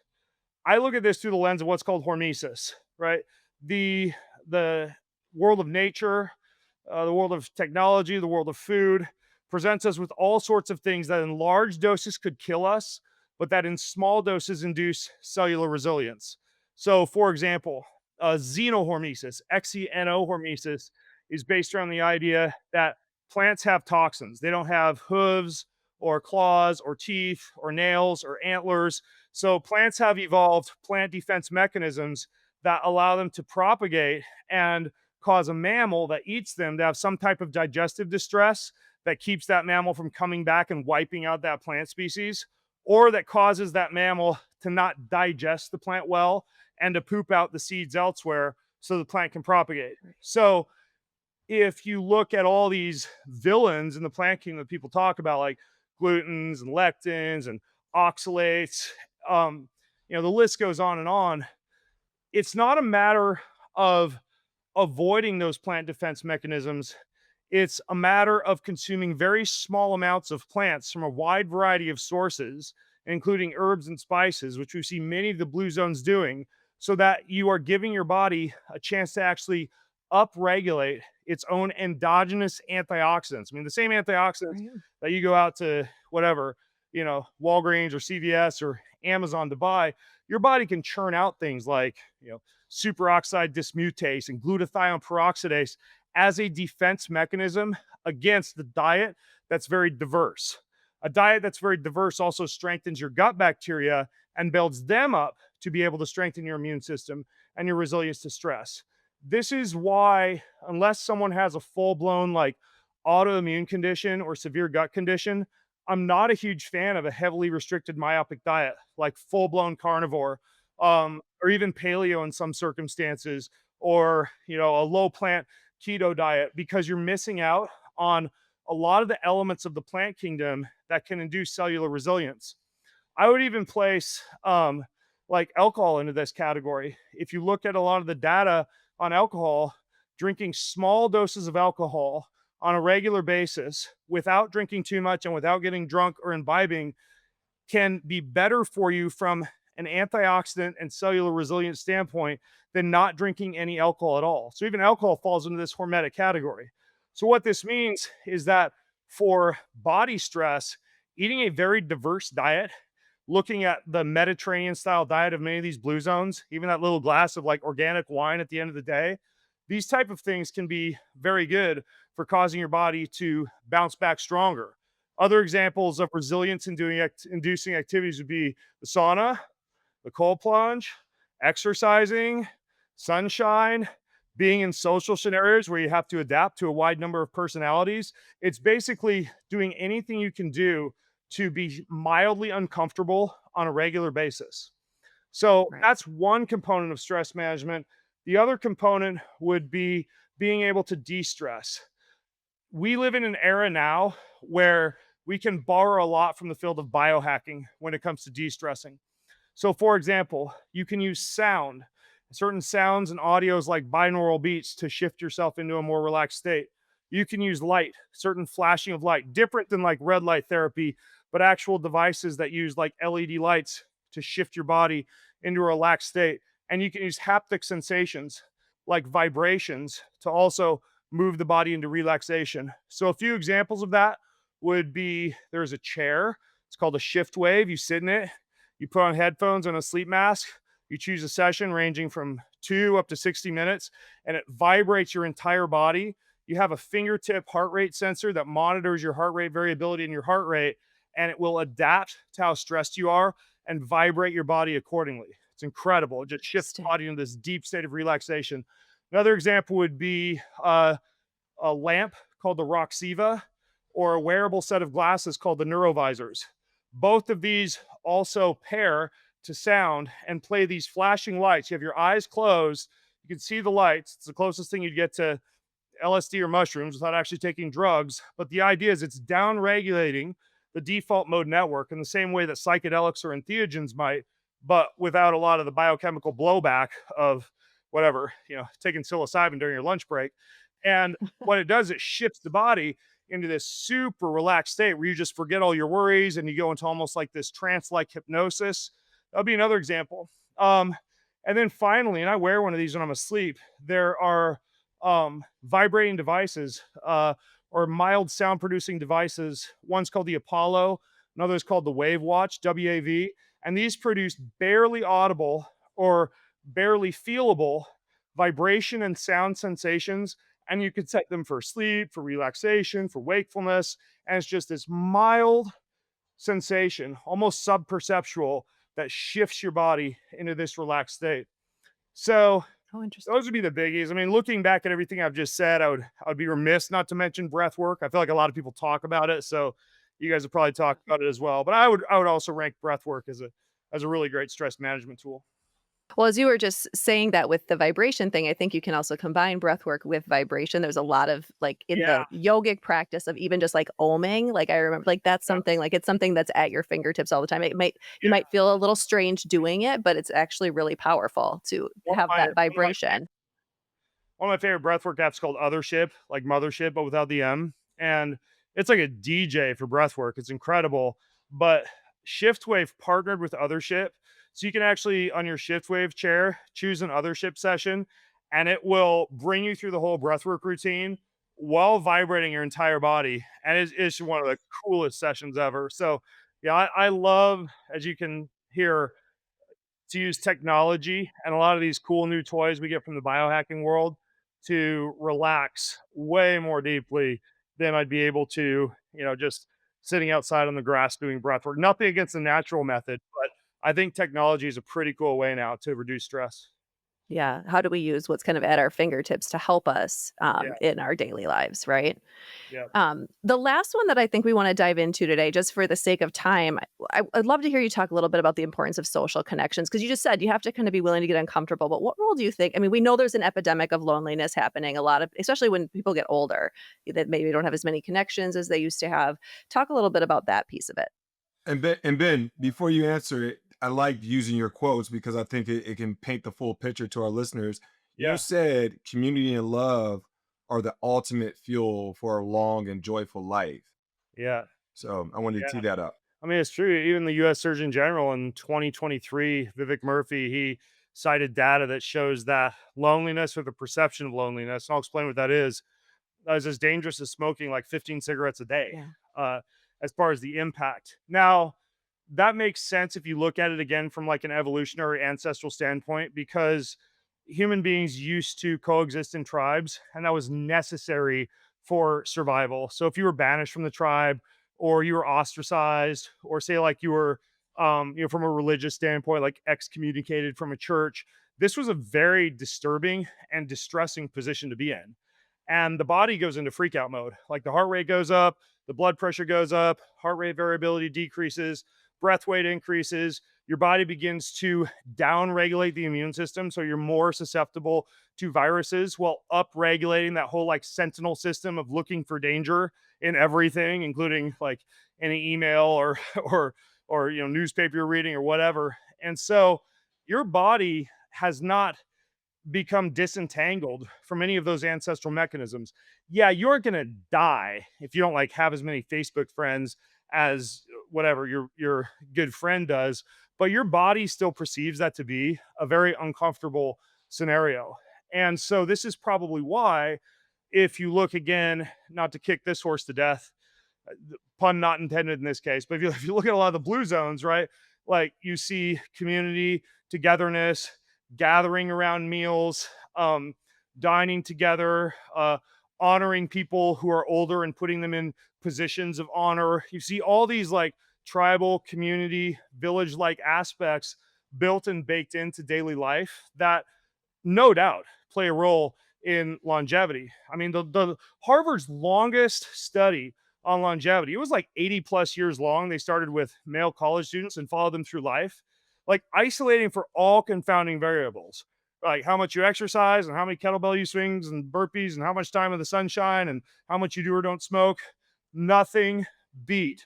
Speaker 3: I look at this through the lens of what's called hormesis, right? The the world of nature, the world of technology, the world of food presents us with all sorts of things that in large doses could kill us, but that in small doses induce cellular resilience. So, for example, xenohormesis, xenohormesis, is based around the idea that plants have toxins. They don't have hooves or claws or teeth or nails or antlers. So, plants have evolved plant defense mechanisms that allow them to propagate and cause a mammal that eats them to have some type of digestive distress that keeps that mammal from coming back and wiping out that plant species, or that causes that mammal to not digest the plant well and to poop out the seeds elsewhere so the plant can propagate. So, if you look at all these villains in the plant kingdom that people talk about, like glutens and lectins and oxalates, the list goes on and on. It's not a matter of avoiding those plant defense mechanisms. It's a matter of consuming very small amounts of plants from a wide variety of sources, including herbs and spices, which we see many of the blue zones doing, so that you are giving your body a chance to actually upregulate its own endogenous antioxidants. I mean, the same antioxidants
Speaker 2: Right.
Speaker 3: that you go out to whatever, Walgreens or CVS or Amazon to buy, your body can churn out things like, superoxide dismutase and glutathione peroxidase as a defense mechanism against the diet that's very diverse. A diet that's very diverse also strengthens your gut bacteria and builds them up to be able to strengthen your immune system and your resilience to stress. This is why, unless someone has a full blown like autoimmune condition or severe gut condition, I'm not a huge fan of a heavily restricted myopic diet like full blown carnivore, or even paleo in some circumstances, or a low plant keto diet, because you're missing out on a lot of the elements of the plant kingdom that can induce cellular resilience. I would even place like alcohol into this category. If you look at a lot of the data on alcohol, drinking small doses of alcohol on a regular basis without drinking too much and without getting drunk or imbibing can be better for you from an antioxidant and cellular resilience standpoint than not drinking any alcohol at all. So even alcohol falls into this hormetic category. So what this means is that for body stress, eating a very diverse diet looking at the Mediterranean style diet of many of these blue zones, even that little glass of like organic wine at the end of the day, these type of things can be very good for causing your body to bounce back stronger. Other examples of resilience in inducing activities would be the sauna, the cold plunge, exercising, sunshine, being in social scenarios where you have to adapt to a wide number of personalities. It's basically doing anything you can do to be mildly uncomfortable on a regular basis. So
Speaker 2: Right.
Speaker 3: that's one component of stress management. The other component would be being able to de stress. We live in an era now where we can borrow a lot from the field of biohacking when it comes to de stressing. So, for example, you can use sound, certain sounds and audios like binaural beats to shift yourself into a more relaxed state. You can use light, certain flashing of light, different than like red light therapy, but actual devices that use like LED lights to shift your body into a relaxed state. And you can use haptic sensations like vibrations to also move the body into relaxation. So, a few examples of that would be there's a chair, it's called a shift wave. You sit in it, you put on headphones and a sleep mask. You choose a session ranging from 2 up to 60 minutes, and it vibrates your entire body. You have a fingertip heart rate sensor that monitors your heart rate variability in your heart rate, and it will adapt to how stressed you are and vibrate your body accordingly. It's incredible. It just shifts the
Speaker 2: Interesting.
Speaker 3: body into this deep state of relaxation. Another example would be a lamp called the Roxiva or a wearable set of glasses called the Neurovisors. Both of these also pair to sound and play these flashing lights. You have your eyes closed, you can see the lights. It's the closest thing you'd get to LSD or mushrooms without actually taking drugs. But the idea is it's down regulating the default mode network in the same way that psychedelics or entheogens might, but without a lot of the biochemical blowback of whatever, taking psilocybin during your lunch break. And what it does, it shifts the body into this super relaxed state where you just forget all your worries and you go into almost like this trance like hypnosis. That'll be another example. Um, and then finally, and I wear one of these when I'm asleep, there are vibrating devices or mild sound producing devices. One's called the Apollo, another is called the Wave Watch, WAV. And these produce barely audible or barely feelable vibration and sound sensations. And you could set them for sleep, for relaxation, for wakefulness. And it's just this mild sensation, almost subperceptual, that shifts your body into this relaxed state. So
Speaker 2: Oh, interesting.
Speaker 3: those would be the biggies. I mean, looking back at everything I've just said, I would be remiss not to mention breath work. I feel like a lot of people talk about it, so you guys have probably talked about it as well. But I would also rank breath work as a really great stress management tool.
Speaker 2: Well, as you were just saying that with the vibration thing, I think you can also combine breath work with vibration. There's a lot of like in
Speaker 3: Yeah,
Speaker 2: the yogic practice of even just like oming. Like I remember like that's
Speaker 3: yeah,
Speaker 2: something like it's something that's at your fingertips all the time. It might you
Speaker 3: yeah.
Speaker 2: might feel a little strange doing it, but it's actually really powerful to
Speaker 3: One of
Speaker 2: have
Speaker 3: my
Speaker 2: that
Speaker 3: one of my
Speaker 2: vibration.
Speaker 3: one of my favorite breathwork apps called Othership, like Mothership, but without the M. And it's like a DJ for breathwork. It's incredible. But Shiftwave partnered with Othership. So you can actually, on your Shiftwave chair, choose an Othership session, and it will bring you through the whole breathwork routine while vibrating your entire body. And it's one of the coolest sessions ever. So, yeah, I love, as you can hear, to use technology and a lot of these cool new toys we get from the biohacking world to relax way more deeply than I'd be able to, just sitting outside on the grass doing breath work. Nothing against the natural method, but I think technology is a pretty cool way now to reduce stress.
Speaker 2: Yeah. How do we use what's kind of at our fingertips to help us
Speaker 3: Yeah,
Speaker 2: in our daily lives, right?
Speaker 3: yeah,
Speaker 2: The last one that I think we want to dive into today, just for the sake of time, I'd love to hear you talk a little bit about the importance of social connections because you just said you have to kind of be willing to get uncomfortable. But what role do you think? I mean, we know there's an epidemic of loneliness happening. A lot of, especially when people get older, that maybe don't have as many connections as they used to have. Talk a little bit about that piece of it.
Speaker 1: And Ben, before you answer it, I like using your quotes because I think it can paint the full picture to our listeners. You
Speaker 3: yeah,
Speaker 1: said community and love are the ultimate fuel for a long and joyful life.
Speaker 3: yeah,
Speaker 1: So I wanted to tee
Speaker 3: yeah.
Speaker 1: that up.
Speaker 3: I mean, it's true. Even the US Surgeon General in 2023, Vivek Murphy, he cited data that shows that loneliness or the perception of loneliness, and I'll explain what that is as dangerous as smoking like 15 cigarettes a day,
Speaker 2: Yeah.
Speaker 3: uh, as far as the impact. Now, that makes sense if you look at it again from like an evolutionary ancestral standpoint, because human beings used to coexist in tribes and that was necessary for survival. So if you were banished from the tribe, or you were ostracized, or say like you were from a religious standpoint, like excommunicated from a church, this was a very disturbing and distressing position to be in. And the body goes into freak out mode. Like the heart rate goes up, the blood pressure goes up, heart rate variability decreases, breath weight increases. Your body begins to down regulate the immune system. So you're more susceptible to viruses, while up regulating that whole like sentinel system of looking for danger in everything, including like any email or, or, newspaper you're reading or whatever. And so your body has not become disentangled from any of those ancestral mechanisms. Yeah, you're going to die if you don't like have as many Facebook friends as whatever your good friend does, but your body still perceives that to be a very uncomfortable scenario. And so this is probably why, if you look again, not to kick this horse to death, pun not intended in this case, but if you look at a lot of the blue zones, right? Like you see community, togetherness, gathering around meals, dining together, honoring people who are older and putting them in positions of honor. You see all these like tribal, community, village like aspects built and baked into daily life that no doubt play a role in longevity. I mean, the Harvard's longest study on longevity, it was like 80 plus years long. They started with male college students and followed them through life, like isolating for all confounding variables, like how much you exercise and how many kettlebell you swings and burpees and how much time in the sunshine and how much you do or don't smoke. Nothing beat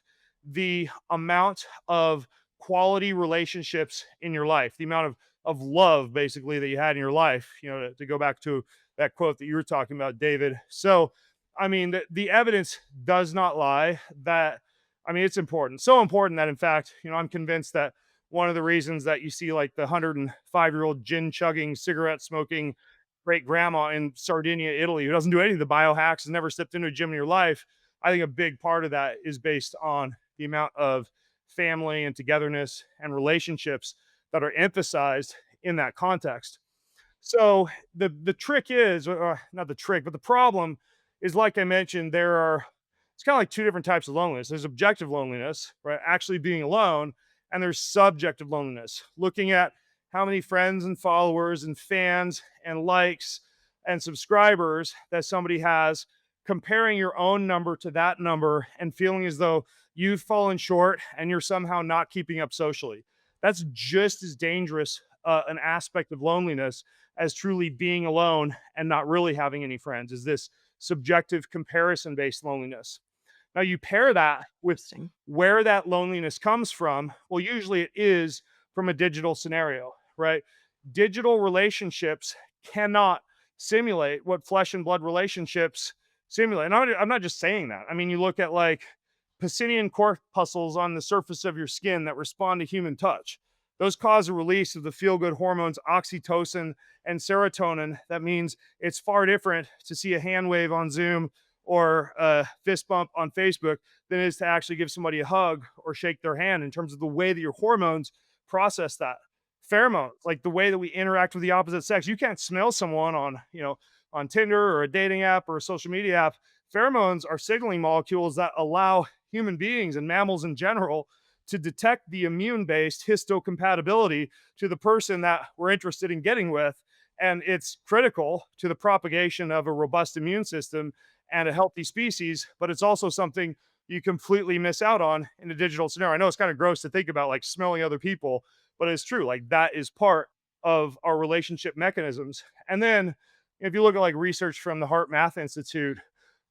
Speaker 3: the amount of quality relationships in your life, the amount of love basically that you had in your life, to go back to that quote that you were talking about, David. So, I mean, the evidence does not lie that, I mean, it's important. So important that, in fact, I'm convinced that one of the reasons that you see like the 105-year-old gin chugging, cigarette smoking great grandma in Sardinia, Italy, who doesn't do any of the biohacks, has never stepped into a gym in your life. I think a big part of that is based on the amount of family and togetherness and relationships that are emphasized in that context. So the trick is, not the trick, but the problem is, like I mentioned, it's kind of like two different types of loneliness. There's objective loneliness, right? Actually being alone, and there's subjective loneliness, looking at how many friends and followers and fans and likes and subscribers that somebody has, comparing your own number to that number and feeling as though you've fallen short and you're somehow not keeping up socially. That's just as dangerous an aspect of loneliness as truly being alone and not really having any friends, is this subjective comparison based loneliness. Now, you pair that with
Speaker 2: Interesting.
Speaker 3: where that loneliness comes from. Well, usually it is from a digital scenario, right? Digital relationships cannot simulate what flesh and blood relationships simulate. And I'm not just saying that. I mean, you look at like Pacinian corpuscles on the surface of your skin that respond to human touch. Those cause a release of the feel good hormones oxytocin and serotonin. That means it's far different to see a hand wave on Zoom or a fist bump on Facebook than it is to actually give somebody a hug or shake their hand, in terms of the way that your hormones process that. Pheromones, like the way that we interact with the opposite sex. You can't smell someone on Tinder or a dating app or a social media app. Pheromones are signaling molecules that allow human beings and mammals in general to detect the immune based histocompatibility to the person that we're interested in getting with. And it's critical to the propagation of a robust immune system and a healthy species, but it's also something you completely miss out on in a digital scenario. I know it's kind of gross to think about, like smelling other people, but it's true. Like that is part of our relationship mechanisms. And then if you look at like research from the Heart Math Institute,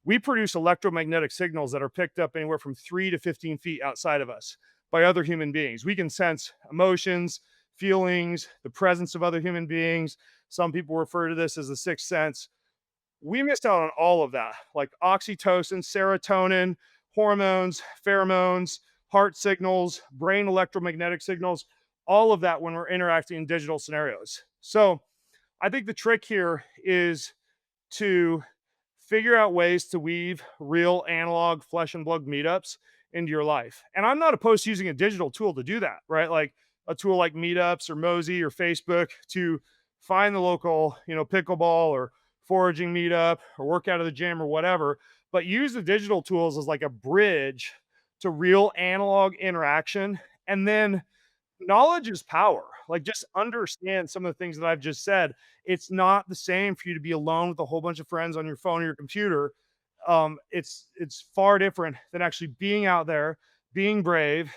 Speaker 3: we produce electromagnetic signals that are picked up anywhere from 3 to 15 feet outside of us by other human beings. We can sense emotions, feelings, the presence of other human beings. Some people refer to this as the sixth sense. We missed out on all of that, like oxytocin, serotonin, hormones, pheromones, heart signals, brain electromagnetic signals, all of that when we're interacting in digital scenarios. So I think the trick here is to figure out ways to weave real analog flesh and blood meetups into your life. And I'm not opposed to using a digital tool to do that, right? Like a tool like Meetups or Mosey or Facebook to find the local, pickleball or foraging meetup or work out of the gym or whatever, but use the digital tools as like a bridge to real analog interaction. And then knowledge is power. Like, just understand some of the things that I've just said. It's not the same for you to be alone with a whole bunch of friends on your phone or your computer. It's far different than actually being out there, being brave,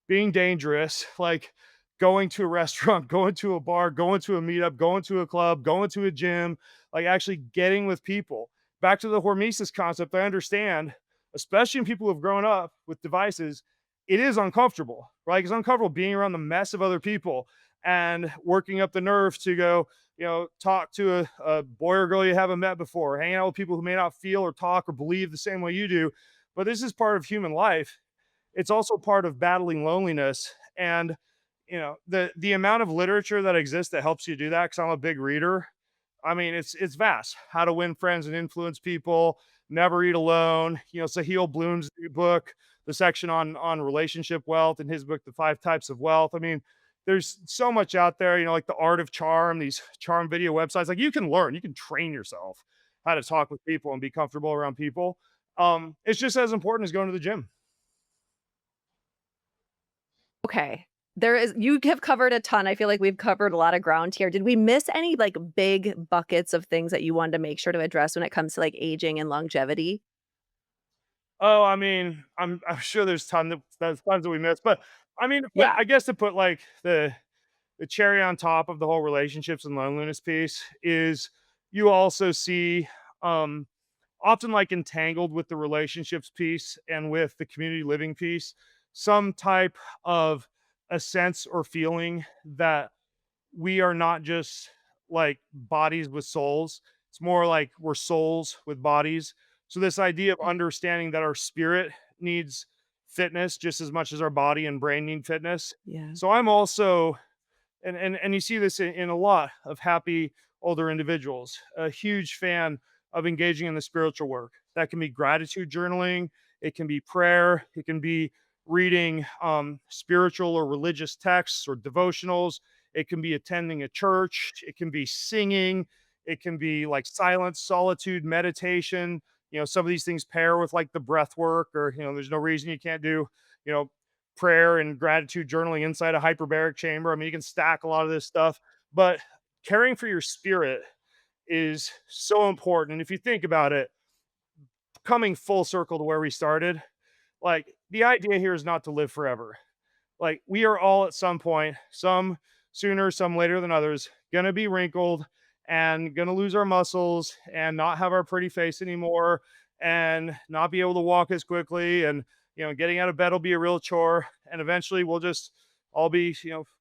Speaker 3: being dangerous, like going to a restaurant, going to a bar, going to a meetup, going to a club, going to a gym, like actually getting with people. Back to the hormesis concept, I understand, especially in people who've grown up with devices, it is uncomfortable, right? It's uncomfortable being around the mess of other people and working up the nerve to go, talk to a boy or girl you haven't met before, hanging out with people who may not feel or talk or believe the same way you do. But this is part of human life. It's also part of battling loneliness. And the amount of literature that exists that helps you do that, because I'm a big reader. I mean, it's vast. How to Win Friends and Influence People, Never Eat Alone. Sahil Bloom's book, the section on relationship wealth, in his book, The Five Types of Wealth. I mean, there's so much out there. Like The Art of Charm, these charm video websites. Like, you can learn, you can train yourself how to talk with people and be comfortable around people. It's just as important as going to the gym.
Speaker 2: Okay. You have covered a ton. I feel like we've covered a lot of ground here. Did we miss any like big buckets of things that you wanted to make sure to address when it comes to like aging and longevity?
Speaker 3: Oh, I mean, I'm sure there's tons that we missed, but I mean,
Speaker 2: Yeah.
Speaker 3: I guess to put like the cherry on top of the whole relationships and loneliness piece is you also see um often, like, entangled with the relationships piece and with the community living piece, some type of a sense or feeling that we are not just like bodies with souls. It's more like we're souls with bodies. So this idea of understanding that our spirit needs fitness just as much as our body and brain need fitness.
Speaker 2: Yeah.
Speaker 3: So I'm also, and you see this in a lot of happy older individuals, a huge fan of engaging in the spiritual work. That can be gratitude journaling, it can be prayer, it can be reading spiritual or religious texts or devotionals, it can be attending a church, it can be singing, it can be like silence, solitude, meditation. Some of these things pair with like the breath work, or there's no reason you can't do you know prayer and gratitude journaling inside a hyperbaric chamber. I mean, you can stack a lot of this stuff, but caring for your spirit is so important. And if you think about it, coming full circle to where we started, like, the idea here is not to live forever. Like, we are all at some point, some sooner, some later than others, gonna be wrinkled and gonna lose our muscles and not have our pretty face anymore and not be able to walk as quickly. And, getting out of bed will be a real chore. And eventually we'll just all be,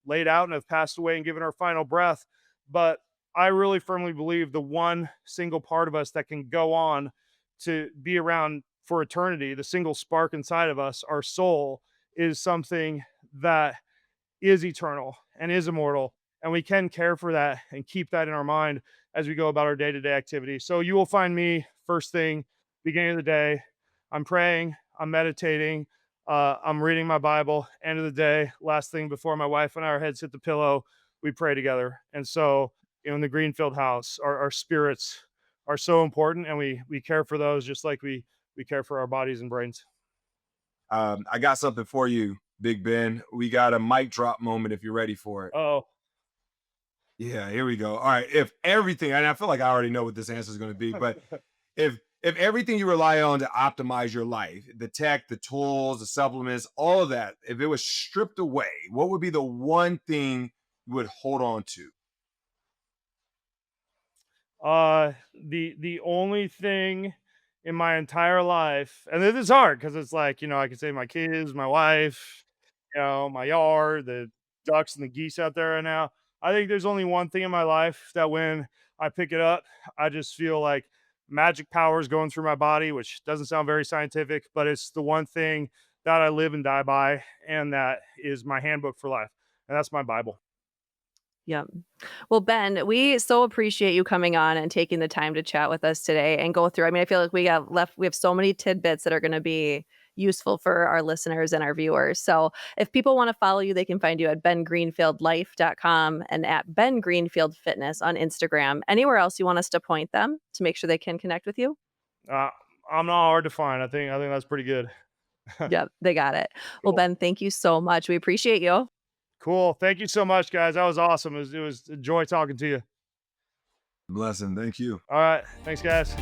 Speaker 3: laid out and have passed away and given our final breath. But I really firmly believe the one single part of us that can go on to be around for eternity, the single spark inside of us, our soul, is something that is eternal and is immortal. And we can care for that and keep that in our mind as we go about our day to day activities. So you will find me first thing, beginning of the day. I'm praying, I'm meditating, I'm reading my Bible. End of the day, last thing before my wife and our heads hit the pillow, we pray together. And so, in the Greenfield house, our spirits are so important, and we care for those just like we care for our bodies and brains.
Speaker 1: I got something for you, Big Ben. We got a mic drop moment if you're ready for it.
Speaker 3: Oh,
Speaker 1: Yeah, here we go. All right. If everything, and I feel like I already know what this answer is going to be, but if everything you rely on to optimize your life, the tech, the tools, the supplements, all of that, if it was stripped away, what would be the one thing you would hold on to?
Speaker 3: the only thing in my entire life, and it is hard because it's like, I could say my kids, my wife, my yard, the ducks and the geese out there right now. I think there's only one thing in my life that when I pick it up, I just feel like magic powers going through my body, which doesn't sound very scientific, but it's the one thing that I live and die by, and that is my handbook for life, and that's my Bible.
Speaker 2: Yep. Well, Ben, we so appreciate you coming on and taking the time to chat with us today and go through. I mean, I feel like we have so many tidbits that are going to be useful for our listeners and our viewers. So if people want to follow you, they can find you at bengreenfieldlife.com and at Ben Greenfield Fitness on Instagram. Anywhere else you want us to point them to make sure they can connect with you?
Speaker 3: Uh, I'm not hard to find. I think that's pretty good.
Speaker 2: Yep, they got it. Well,
Speaker 3: Cool.
Speaker 2: Ben, thank you so much. We appreciate you.
Speaker 3: Cool. Thank you so much, guys. That was awesome. It was a joy talking to you.
Speaker 1: Blessing. Thank you.
Speaker 3: All right. Thanks, guys.